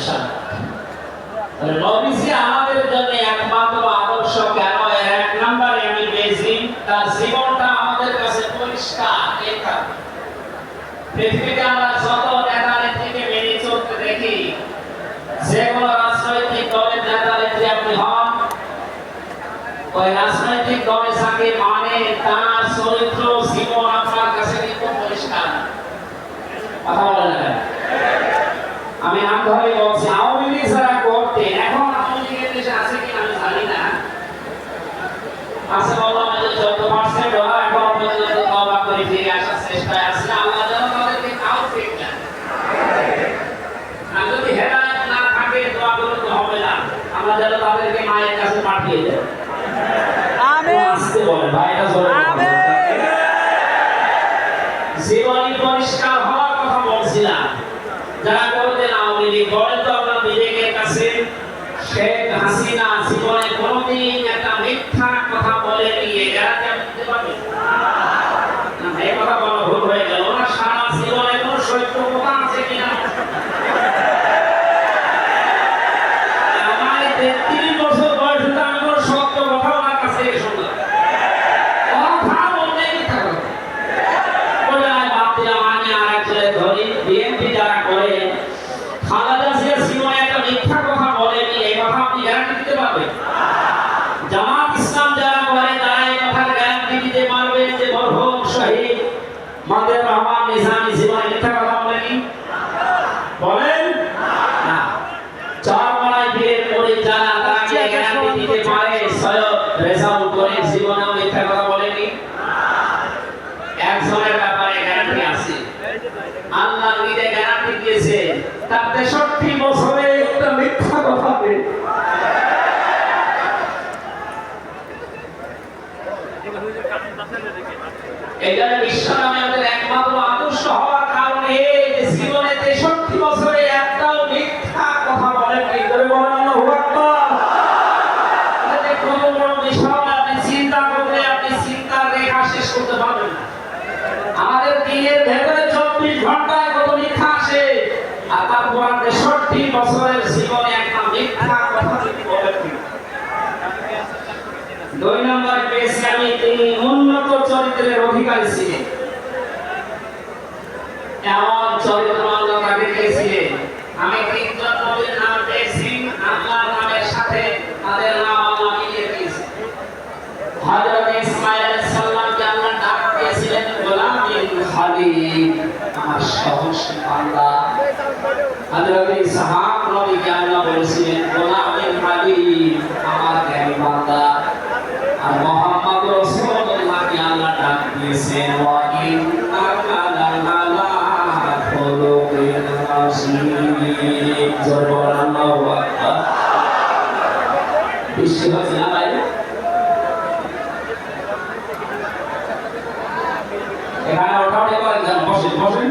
ইনশাআল্লাহ। তাহলে নবীজি আমাদের জন্য একমাত্র আদর্শ কেন? এর এক নম্বরে আমি পেয়েছি তার জীবনটা আমাদের কাছে পরিষ্কার। এটা পৃথিবীতে আমরা যত নেতা নেত্রীকে মেনে চলতে দেখি, যে কোনো রাজনৈতিক দলের নেতা নেত্রী আপনি হন, ওই রাজনৈতিক দলে যাকে মানে তার চরিত্র জীবন আপনার কাছে কিন্তু পরিষ্কার। কথা বলেন না? আমি নাম ধরে বলছি, আওয়ামী লীগ যারা করতে, এখন আওয়ামী লীগের দেশে আছে কি আমি জানি না, আছে বললাম যে 14% ওরা এখন পর্যন্ত তওবা করে ফিরে আসার চেষ্টায় আছে। আল্লাহ যেন তাদেরকে তাওফিক দেন। আর যদি হেদায়েত না থাকে দোয়া করলে তো হবে না, আমরা যেন তাদেরকে মায়ের কাছে পাঠিয়ে দেন। আমিন। আসতে বলেন ভাই, এটা জোরে আমিন। জীবনী পরিষ্কার হওয়ার কথা বলছিলাম। যারা করতেন আওয়ামী লীগ, বলেন তো আপনার বিবেকের কাছে শেখ হাসিনা জীবনে কোনোদিন একটা মিথ্যা কথা বলেনি, এটা কি আপনি দিতে পারবেন? না, এই কথা বলা ভুল হয়ে গেল। ওনার সারা জীবনে কোনো সত্য কথা আছে কিনা? আমার 33 বছর বয়স হতে আমি কোনো সত্য কথা ওনার কাছে শুনলাম। কথা বলতে মিথ্যা কথা বলে আমি বাদ দিলাম। আমি আর একজনে ধরি, বিএনপি যারা করে, খালেদা জিয়া জীবনে একটা মিথ্যা কথা বলেনি, এই কথা আপনি গ্যারান্টি দিতে পারবেন? জামাত ইসলাম যারা করে তারা এই কথার গ্যারান্টি দিতে পারবেন যে মরহুম শহীদ মাদের রহমান নিজামী জীবনে মিথ্যা কথা বলেনি? বলেন না। চরমনায় বীরের মুরিদ যারা, তারা কি গ্যারান্টি দিতে পারে সৈয়দ রেজাউল করিম জীবনে মিথ্যা কথা বলেনি? একজনের ব্যাপারে গ্যারান্টি আছে, আল্লাহ নিজে গ্যারান্টি দিয়েছে তার 63 বছরে একটা মিথ্যা কথা নেই। এটা বিশ্বনামে আমাদের একমাত্র আদর্শ হওয়ার কারণে যে জীবনে 63 বছরে একটাও মিথ্যা কথা বলেন এই করে বলেন আল্লাহু আকবার। এটা কত বড় বিষয়, আপনি চিন্তা করলে আপনি চিন্তার রেখা শেষ করতে পারবেন না। আমাদের দিনের ভেতরে 24 ঘন্টায় কত মিথ্যা আসে, আর তারপর 63 বছরের জীবনে একটা মিথ্যা কথা যদি বলেন। 2 নম্বর পেয়েছি আমি, তিনি উন্নত চরিত্রের অধিকারী ছিলেন। এমন চরিত্র আল্লাহ তাকে দিয়েছিলেন। আমি 3 জন নবীর নাম পেয়েছি, আল্লাহর নামের সাথে তাদের নাম আল্লাহ মিলিয়ে দিয়েছেন। হযরত ইসমাঈল আলাইহিস সালামকে আল্লাহ ডাক দিয়েছিলেন গোলামিন খালিল, আমার সহজ বান্দা। হযরত ইসহাক নবীকে আল্লাহ বলেছিলেন গোলামিন খালিল, আমার জ্ঞানী বান্দা। আর মুহাম্মদ রাসূলুল্লাহকে আল্লাহ ডাক দিয়েছেন ওয়া ইন্নাকা লাআলা খুলুকিন আযীম। জোরে বলেন আল্লাহু আকবার। বিশ্বাস না ভাই? এখানে ওঠাও করেন, বসেন বসেন।